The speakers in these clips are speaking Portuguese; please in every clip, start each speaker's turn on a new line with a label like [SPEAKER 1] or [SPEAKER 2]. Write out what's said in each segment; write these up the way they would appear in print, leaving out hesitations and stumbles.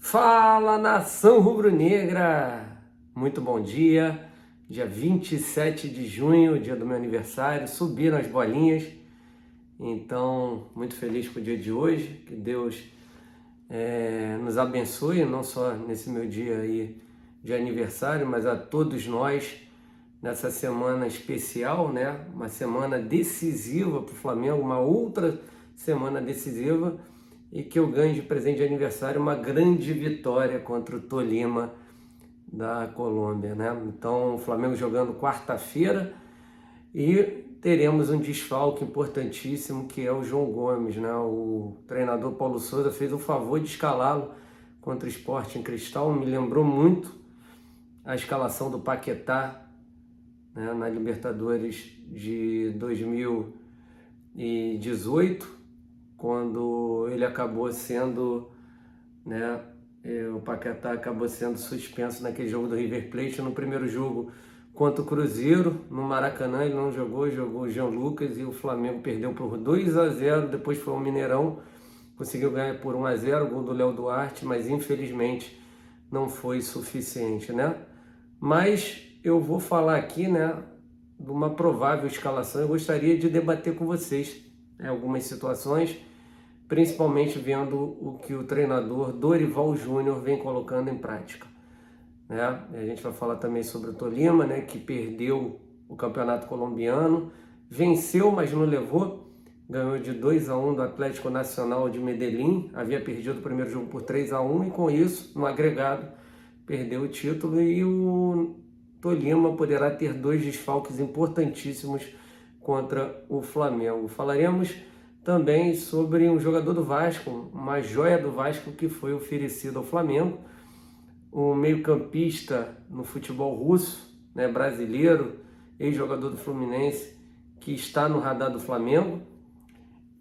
[SPEAKER 1] Fala, nação rubro-negra! Muito bom dia, dia 27 de junho, dia do meu aniversário, subiram as bolinhas, então muito feliz com o dia de hoje, que Deus nos abençoe, não só nesse meu dia aí de aniversário, mas a todos nós nessa semana especial, né? Uma semana decisiva para o Flamengo, uma outra semana decisiva, e que eu ganhe de presente de aniversário uma grande vitória contra o Tolima da Colômbia, né? Então o Flamengo jogando quarta-feira e teremos um desfalque importantíssimo que é o João Gomes, né? O treinador Paulo Souza fez o favor de escalá-lo contra o Sporting Cristal, me lembrou muito a escalação do Paquetá, né, na Libertadores de 2018, quando ele acabou sendo, né, o Paquetá acabou sendo suspenso naquele jogo do River Plate. No primeiro jogo contra o Cruzeiro, no Maracanã, ele não jogou o Jean Lucas, e o Flamengo perdeu por 2-0, depois foi ao Mineirão, conseguiu ganhar por 1-0, gol do Léo Duarte, mas infelizmente não foi suficiente, né? Mas eu vou falar aqui, né, de uma provável escalação. Eu gostaria de debater com vocês, né, algumas situações, principalmente vendo o que o treinador Dorival Júnior vem colocando em prática, né? A gente vai falar também sobre o Tolima, né, que perdeu o campeonato colombiano, venceu, mas não levou, ganhou de 2-1 do Atlético Nacional de Medellín, havia perdido o primeiro jogo por 3-1 e com isso, no agregado, perdeu o título, e o Tolima poderá ter dois desfalques importantíssimos contra o Flamengo. Falaremos também sobre um jogador do Vasco, uma joia do Vasco que foi oferecido ao Flamengo, o meio-campista no futebol russo, né, brasileiro, ex-jogador do Fluminense, que está no radar do Flamengo.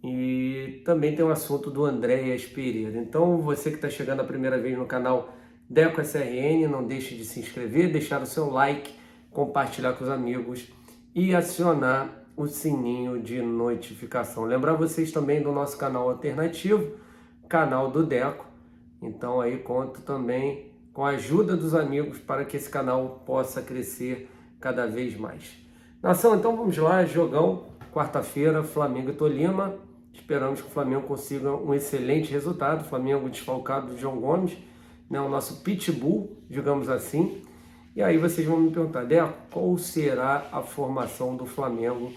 [SPEAKER 1] E também tem o assunto do Andréas Pereira. Então, você que está chegando a primeira vez no canal Deco SRN, não deixe de se inscrever, deixar o seu like, compartilhar com os amigos e acionar o sininho de notificação. Lembrar vocês também do nosso canal alternativo, canal do Deco. Então aí conto também com a ajuda dos amigos para que esse canal possa crescer cada vez mais. Nação, então vamos lá, jogão, quarta-feira, Flamengo e Tolima. Esperamos que o Flamengo consiga um excelente resultado. Flamengo desfalcado de João Gomes, né, o nosso pitbull, digamos assim. E aí vocês vão me perguntar, Deco, qual será a formação do Flamengo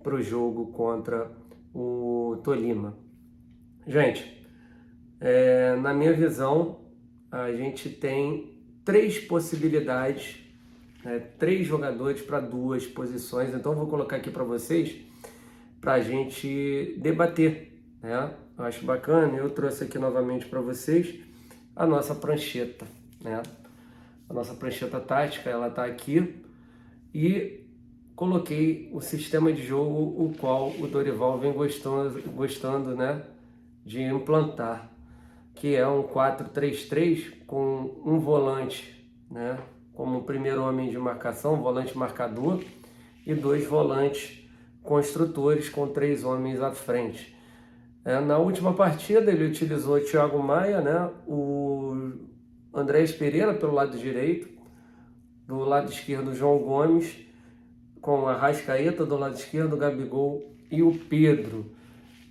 [SPEAKER 1] para o jogo contra o Tolima? Gente, na minha visão, a gente tem três possibilidades, né, três jogadores para duas posições. Então eu vou colocar aqui para vocês, para a gente debater, né? Eu acho bacana, eu trouxe aqui novamente para vocês a nossa prancheta, né? A nossa prancheta tática, ela está aqui, e coloquei o sistema de jogo o qual o Dorival vem gostando, né, de implantar, que é um 4-3-3 com um volante, né, como primeiro homem de marcação, volante marcador, e dois volantes construtores com três homens à frente. Na última partida ele utilizou o Thiago Maia, né, o Andréas Pereira pelo lado direito, do lado esquerdo o João Gomes, com a Arrascaeta do lado esquerdo, o Gabigol e o Pedro,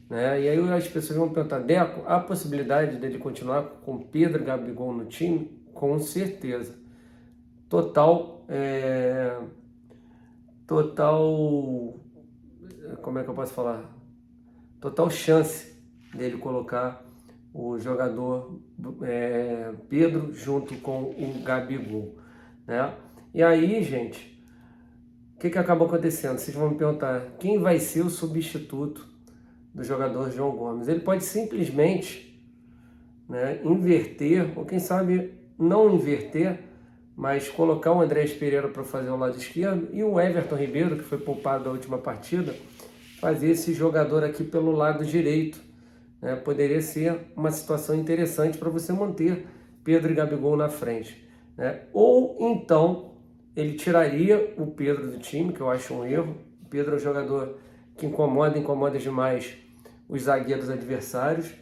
[SPEAKER 1] né? E aí as pessoas vão perguntar, Deco, há possibilidade dele continuar com Pedro e Gabigol no time? Com certeza. Total, como é que eu posso falar? Total chance dele colocar o jogador Pedro junto com o Gabigol, né? E aí, gente, o que acabou acontecendo? Vocês vão me perguntar, quem vai ser o substituto do jogador João Gomes? Ele pode simplesmente, né, inverter, ou quem sabe não inverter, mas colocar o Andréas Pereira para fazer o lado esquerdo e o Everton Ribeiro, que foi poupado da última partida, fazer esse jogador aqui pelo lado direito, né? Poderia ser uma situação interessante para você manter Pedro e Gabigol na frente, né? Ou então ele tiraria o Pedro do time, que eu acho um erro. O Pedro é um jogador que incomoda demais os zagueiros adversários,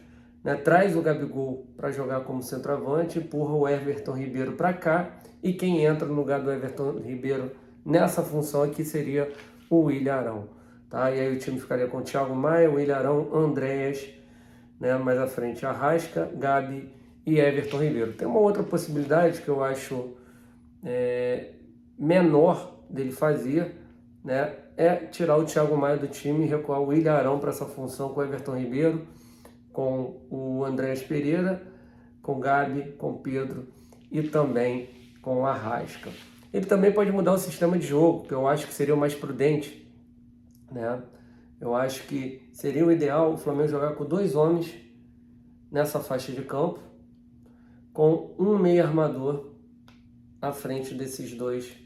[SPEAKER 1] né? Traz o Gabigol para jogar como centroavante, empurra o Everton Ribeiro para cá, e quem entra no lugar do Everton Ribeiro nessa função aqui seria o William Arão, tá? E aí o time ficaria com Thiago Maia, William Arão, Andréas, né? Mais à frente Arrasca, Gabi e Everton Ribeiro. Tem uma outra possibilidade que eu acho menor dele fazer, né? É tirar o Thiago Maia do time e recuar o William Arão para essa função com o Everton Ribeiro, com o Andréas Pereira, com Gabi, com Pedro e também com o Arrasca. Ele também pode mudar o sistema de jogo, que eu acho que seria o mais prudente, né? Eu acho que seria o ideal o Flamengo jogar com 2 homens nessa faixa de campo, com um meio armador à frente desses 2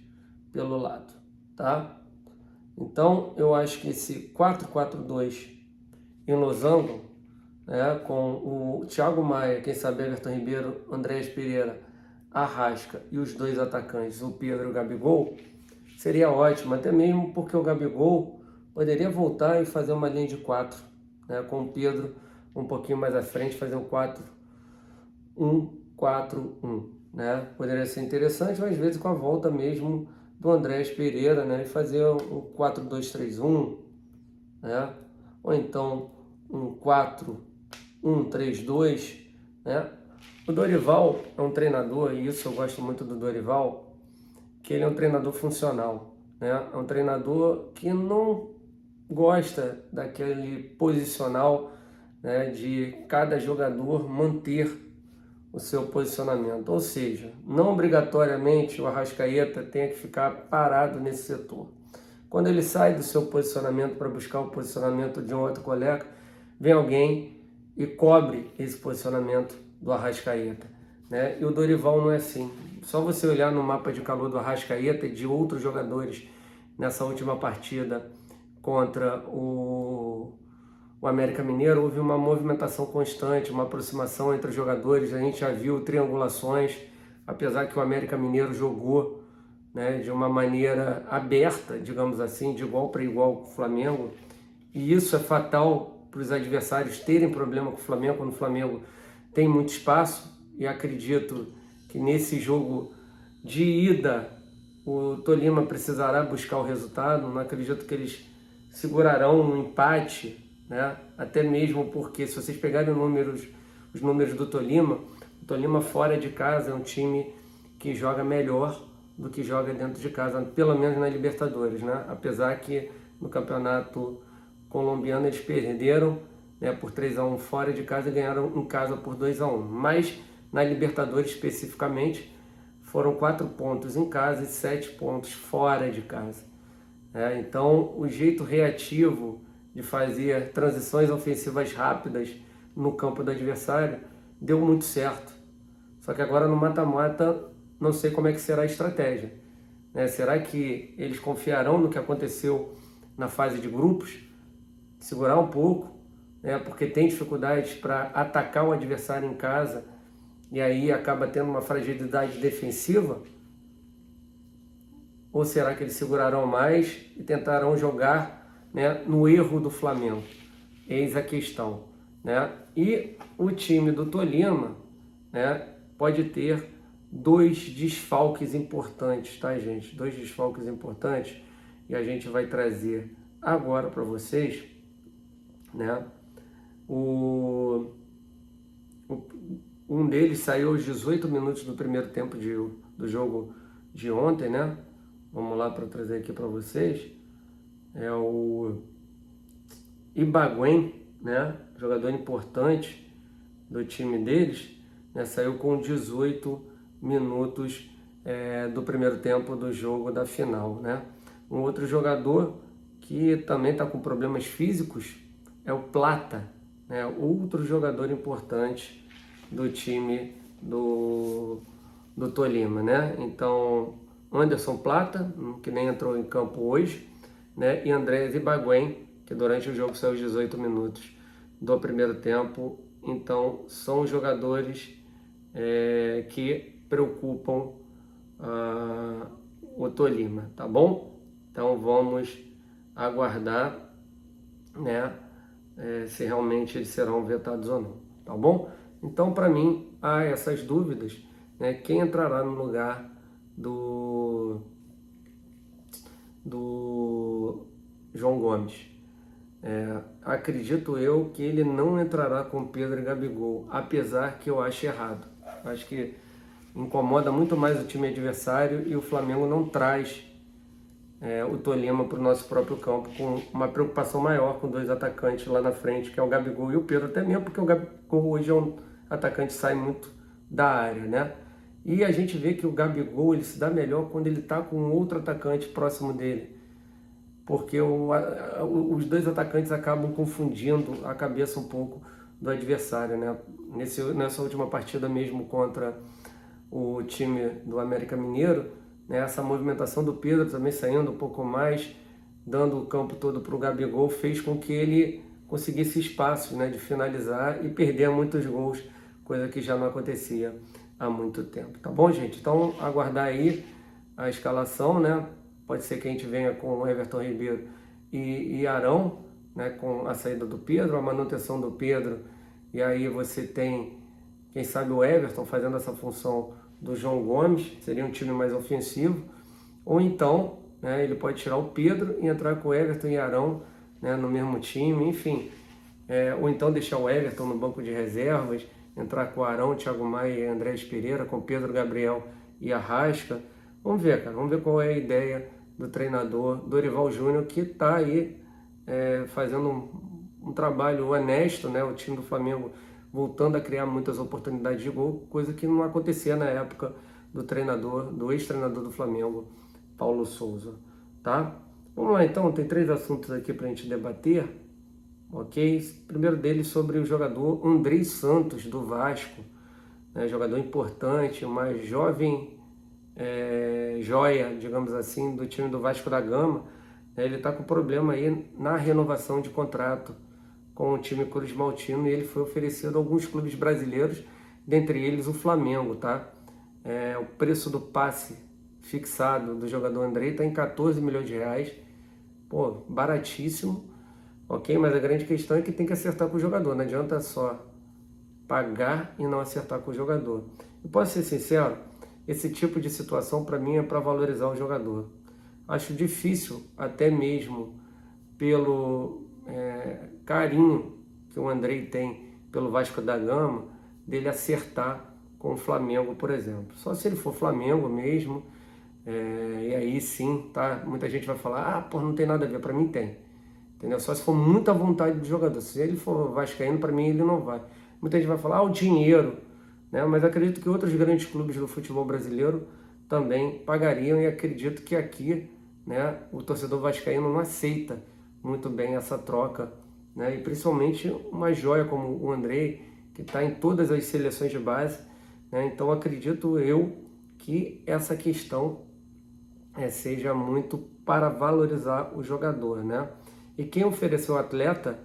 [SPEAKER 1] pelo lado, tá? Então, eu acho que esse 4-4-2 em losango, né, com o Thiago Maia, quem sabe Everton Ribeiro, Andréas Pereira, Arrasca e os 2 atacantes, o Pedro e o Gabigol, seria ótimo, até mesmo porque o Gabigol poderia voltar e fazer uma linha de 4, né, com o Pedro um pouquinho mais à frente, fazer um 4-1-4-1, né? Poderia ser interessante, mas às vezes com a volta mesmo do Andréas Pereira, né, e fazer um 4-2-3-1, né? Ou então um 4-1-3-2, né? O Dorival é um treinador, e isso eu gosto muito do Dorival, que ele é um treinador funcional, né? É um treinador que não gosta daquele posicional, né, de cada jogador manter o seu posicionamento, ou seja, não obrigatoriamente o Arrascaeta tenha que ficar parado nesse setor. Quando ele sai do seu posicionamento para buscar o posicionamento de um outro colega, vem alguém e cobre esse posicionamento do Arrascaeta, né? E o Dorival não é assim. Só você olhar no mapa de calor do Arrascaeta e de outros jogadores nessa última partida contra o América Mineiro, houve uma movimentação constante, uma aproximação entre os jogadores. A gente já viu triangulações, apesar que o América Mineiro jogou, né, de uma maneira aberta, digamos assim, de igual para igual com o Flamengo. E isso é fatal para os adversários terem problema com o Flamengo, quando o Flamengo tem muito espaço. E acredito que nesse jogo de ida o Tolima precisará buscar o resultado. Não acredito que eles segurarão um empate, né? Até mesmo porque, se vocês pegarem os números do Tolima, o Tolima fora de casa é um time que joga melhor do que joga dentro de casa, pelo menos na Libertadores, né? Apesar que no campeonato colombiano eles perderam, né, por 3-1 fora de casa e ganharam em casa por 2-1. Mas na Libertadores especificamente foram 4 pontos em casa e 7 pontos fora de casa. Então o jeito reativo de fazer transições ofensivas rápidas no campo do adversário deu muito certo. Só que agora no mata-mata não sei como é que será a estratégia, né? Será que eles confiarão no que aconteceu na fase de grupos? Segurar um pouco, né? Porque tem dificuldades para atacar o adversário em casa e aí acaba tendo uma fragilidade defensiva? Ou será que eles segurarão mais e tentarão jogar, né, no erro do Flamengo? Eis a questão, né? E o time do Tolima, né, pode ter 2 desfalques importantes, tá, gente? 2 desfalques importantes, e a gente vai trazer agora para vocês, né? Um deles saiu aos 18 minutos do primeiro tempo do jogo de ontem, né? Vamos lá para trazer aqui para vocês. É o Ibaguén, né? Jogador importante do time deles, né? Saiu com 18 minutos do primeiro tempo do jogo da final, né? Um outro jogador que também está com problemas físicos é o Plata, né? Outro jogador importante do time do Tolima, né? Então, Anderson Plata, que nem entrou em campo hoje, né? E Andrés Ibaguén, que durante o jogo saiu aos 18 minutos do primeiro tempo. Então, são jogadores que preocupam o Tolima, tá bom? Então, vamos aguardar, né, se realmente eles serão vetados ou não. tá bom? Então, para mim, há essas dúvidas, né? Quem entrará no lugar do João Gomes? Acredito eu que ele não entrará com Pedro e Gabigol, apesar que eu acho errado. Acho que incomoda muito mais o time adversário e o Flamengo não traz o Tolima para o nosso próprio campo, com uma preocupação maior com dois atacantes lá na frente, que é o Gabigol e o Pedro, até mesmo porque o Gabigol hoje é um atacante que sai muito da área, né? E a gente vê que o Gabigol ele se dá melhor quando ele está com outro atacante próximo dele, porque os dois atacantes acabam confundindo a cabeça um pouco do adversário, né? Nessa última partida mesmo contra o time do América Mineiro, né, essa movimentação do Pedro também saindo um pouco mais, dando o campo todo para o Gabigol, fez com que ele conseguisse espaço, né, de finalizar e perder muitos gols, coisa que já não acontecia há muito tempo. Tá bom, gente? Então, aguardar aí a escalação, né? Pode ser que a gente venha com o Everton Ribeiro e Arão, né, com a saída do Pedro, a manutenção do Pedro, e aí você tem, quem sabe, o Everton fazendo essa função do João Gomes, seria um time mais ofensivo, ou então, né, ele pode tirar o Pedro e entrar com o Everton e Arão, né, no mesmo time, enfim, ou então deixar o Everton no banco de reservas, entrar com o Arão, Thiago Maia e Andrés Pereira, com Pedro Gabriel e Arrasca. Vamos ver, cara, vamos ver qual é a ideia do treinador Dorival Júnior, que está aí fazendo um trabalho honesto, né, o time do Flamengo voltando a criar muitas oportunidades de gol, coisa que não acontecia na época do ex-treinador do Flamengo, Paulo Souza, tá? Vamos lá então, tem 3 assuntos aqui para a gente debater, ok? Primeiro deles sobre o jogador Andrei Santos, do Vasco, né? Jogador importante, uma jovem joia, digamos assim, do time do Vasco da Gama, né? Ele está com problema aí na renovação de contrato com o time Cruz Maltino, e ele foi oferecido a alguns clubes brasileiros, dentre eles o Flamengo, tá? O preço do passe fixado do jogador Andrei está em 14 milhões de reais, pô, baratíssimo, ok? Mas a grande questão é que tem que acertar com o jogador, não adianta só pagar e não acertar com o jogador. E posso ser sincero, esse tipo de situação para mim é para valorizar o jogador. Acho difícil, até mesmo pelo carinho que o Andrei tem pelo Vasco da Gama, dele acertar com o Flamengo, por exemplo. Só se ele for Flamengo mesmo, e aí sim, tá? Muita gente vai falar, pô, não tem nada a ver, para mim tem. Entendeu? Só se for muita vontade do jogador. Se ele for vascaíno, para mim ele não vai. Muita gente vai falar, o dinheiro, né? Mas acredito que outros grandes clubes do futebol brasileiro também pagariam, e acredito que aqui, né, o torcedor vascaíno não aceita muito bem essa troca, né? E principalmente uma joia como o Andrei, que está em todas as seleções de base, né? Então acredito eu que essa questão seja muito para valorizar o jogador, né? E quem ofereceu o atleta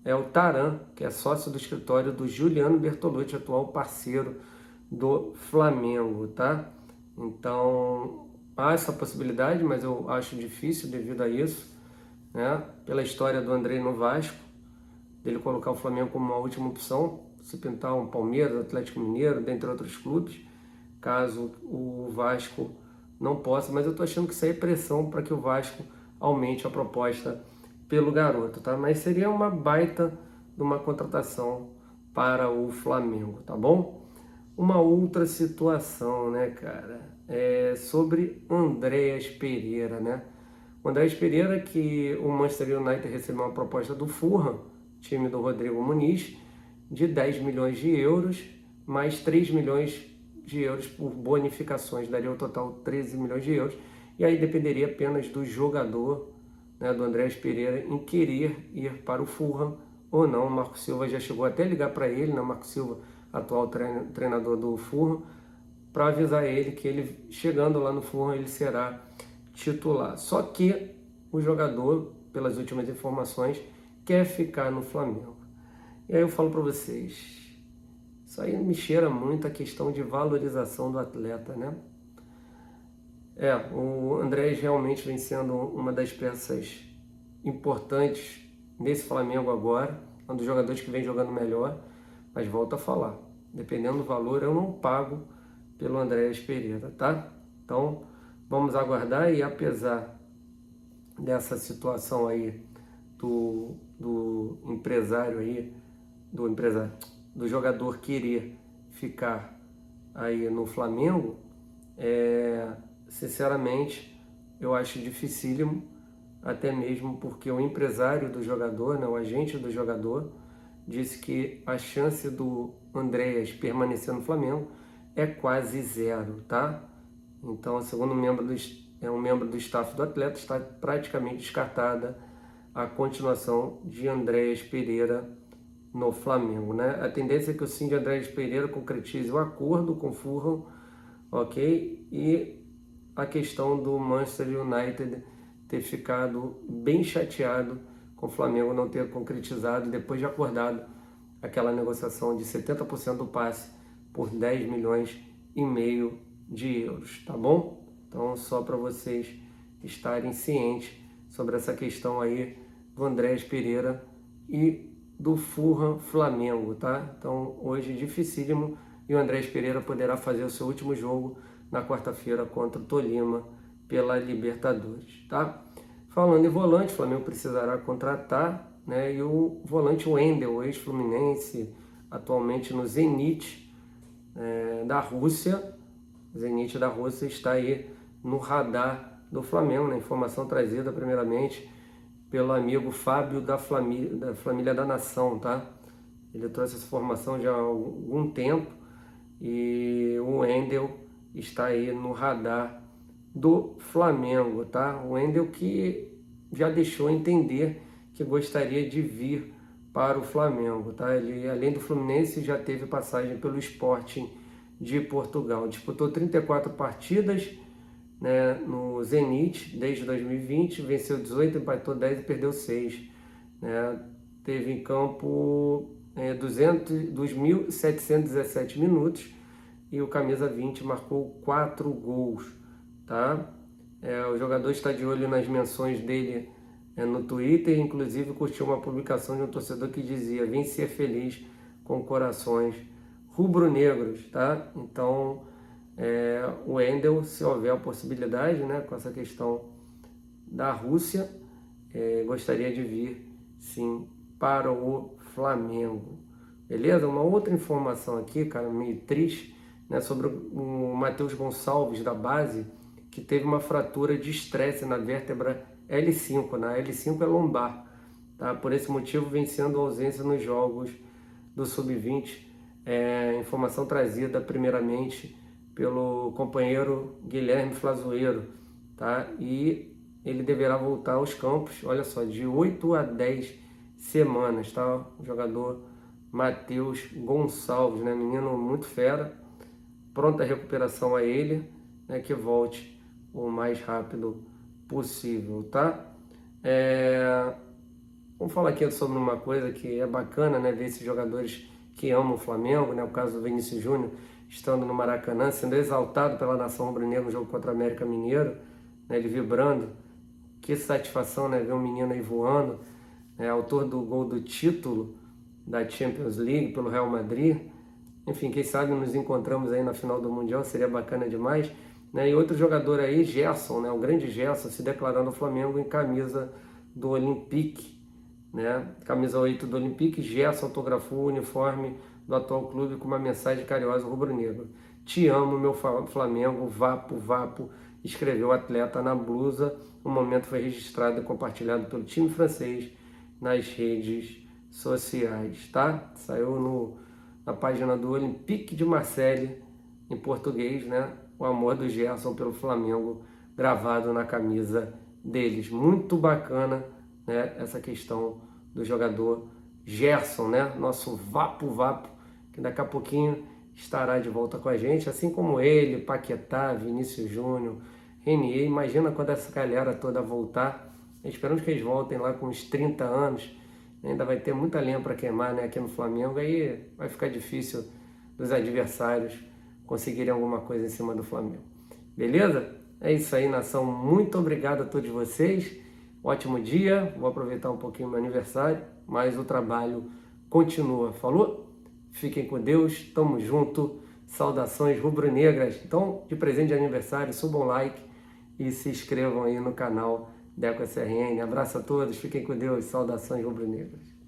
[SPEAKER 1] é o Taran, que é sócio do escritório do Juliano Bertolucci, atual parceiro do Flamengo, tá? Então, há essa possibilidade, mas eu acho difícil devido a isso, né? Pela história do Andrei no Vasco, dele colocar o Flamengo como uma última opção, se pintar um Palmeiras, Atlético Mineiro, dentre outros clubes, caso o Vasco não possa, mas eu tô achando que isso aí é pressão para que o Vasco aumente a proposta pelo garoto, tá? Mas seria uma baita de uma contratação para o Flamengo, tá bom? Uma outra situação, né, cara, sobre Andreas Pereira, né? O Andreas Pereira, que o Manchester United recebeu uma proposta do Fulham, time do Rodrigo Muniz, de 10 milhões de euros, mais 3 milhões de euros por bonificações, daria um total 13 milhões de euros, e aí dependeria apenas do jogador, né, do Andreas Pereira, em querer ir para o Fulham ou não. O Marco Silva já chegou até a ligar para ele, né, Marco Silva, atual treinador do Fulham, para avisar ele que ele, chegando lá no Fulham, ele será titular. Só que o jogador, pelas últimas informações, quer ficar no Flamengo. E aí eu falo para vocês, isso aí me cheira muito a questão de valorização do atleta, né? O Andrés realmente vem sendo uma das peças importantes nesse Flamengo agora, um dos jogadores que vem jogando melhor, Mas volto a falar, dependendo do valor, eu não pago pelo Andréas Pereira, tá? Então, vamos aguardar e apesar dessa situação aí do empresário aí, do jogador querer ficar aí no Flamengo, sinceramente, eu acho dificílimo, até mesmo porque o empresário do jogador, né, o agente do jogador, disse que a chance do Andréas permanecer no Flamengo é quase zero, tá? Então, segundo um membro do staff do atleta, está praticamente descartada a continuação de Andréas Pereira no Flamengo, né? A tendência é que o sim de Andréas Pereira concretize o acordo com o Fulham, ok? E a questão do Manchester United ter ficado bem chateado com o Flamengo não ter concretizado, depois de acordado aquela negociação de 70% do passe por 10 milhões e meio de euros, tá bom? Então, só para vocês estarem cientes sobre essa questão aí do Andréas Pereira e do Fulham Flamengo, tá? Então, hoje dificílimo e o Andréas Pereira poderá fazer o seu último jogo na quarta-feira contra o Tolima pela Libertadores, tá? Falando em volante, o Flamengo precisará contratar, né? E o volante Wendel, ex-Fluminense, atualmente no Zenit da Rússia. O Zenit da Rússia está aí no radar do Flamengo, né? Informação trazida primeiramente pelo amigo Fábio da Família da Nação, tá? Ele trouxe essa informação já há algum tempo e o Wendel está aí no radar do Flamengo, tá? O Wendel que já deixou entender que gostaria de vir para o Flamengo, tá? Ele, além do Fluminense, já teve passagem pelo Sporting de Portugal. Disputou 34 partidas, né, no Zenit desde 2020, venceu 18, empatou 10 e perdeu 6. Né? Teve em campo 2.717 minutos e o camisa 20 marcou 4 gols. Tá? O jogador está de olho nas menções dele no Twitter, inclusive curtiu uma publicação de um torcedor que dizia: vem ser feliz com corações rubro-negros, tá? Então, o Wendel, se houver a possibilidade, né, com essa questão da Rússia, gostaria de vir, sim, para o Flamengo. Beleza? Uma outra informação aqui, cara, meio triste, né, sobre o Matheus Gonçalves, da base, que teve uma fratura de estresse na vértebra L5, na L5 é lombar, tá? Por esse motivo vem sendo ausência nos jogos do Sub-20, informação trazida primeiramente pelo companheiro Guilherme Flazoeiro, tá? E ele deverá voltar aos campos, olha só, de 8 a 10 semanas, tá? O jogador Matheus Gonçalves, né? Menino muito fera, pronta recuperação a ele, né? Que volte o mais rápido possível, tá? Vamos falar aqui sobre uma coisa que é bacana, né? Ver esses jogadores que amam o Flamengo, né? O caso do Vinícius Júnior, estando no Maracanã, sendo exaltado pela nação rubro-negra no jogo contra o América Mineiro, né? Ele vibrando. Que satisfação, né? Ver um menino aí voando, né? Autor do gol do título da Champions League pelo Real Madrid. Enfim, quem sabe nos encontramos aí na final do Mundial, seria bacana demais. Né? E outro jogador aí, Gerson, né? O grande Gerson, se declarando ao Flamengo em camisa do Olympique, né? Camisa 8 do Olympique. Gerson autografou o uniforme do atual clube com uma mensagem carinhosa rubro-negro: te amo, meu Flamengo, vapo, vapo, escreveu o atleta na blusa. O momento foi registrado e compartilhado pelo time francês nas redes sociais, tá? Saiu na página do Olympique de Marseille, em português, né? O amor do Gerson pelo Flamengo gravado na camisa deles. Muito bacana, né? Essa questão do jogador Gerson, né? Nosso vapo, que daqui a pouquinho estará de volta com a gente, assim como ele, Paquetá, Vinícius Júnior, Renier. Imagina quando essa galera toda voltar. Esperamos que eles voltem lá com uns 30 anos. Ainda vai ter muita lenha para queimar, né, aqui no Flamengo. Aí vai ficar difícil dos adversários conseguirem alguma coisa em cima do Flamengo. Beleza? É isso aí, nação. Muito obrigado a todos vocês. Ótimo dia. Vou aproveitar um pouquinho o meu aniversário, mas o trabalho continua. Falou? Fiquem com Deus, tamo junto, saudações rubro-negras. Então, de presente de aniversário, subam um like e se inscrevam aí no canal Deco SRN. Abraço a todos, fiquem com Deus, saudações rubro-negras.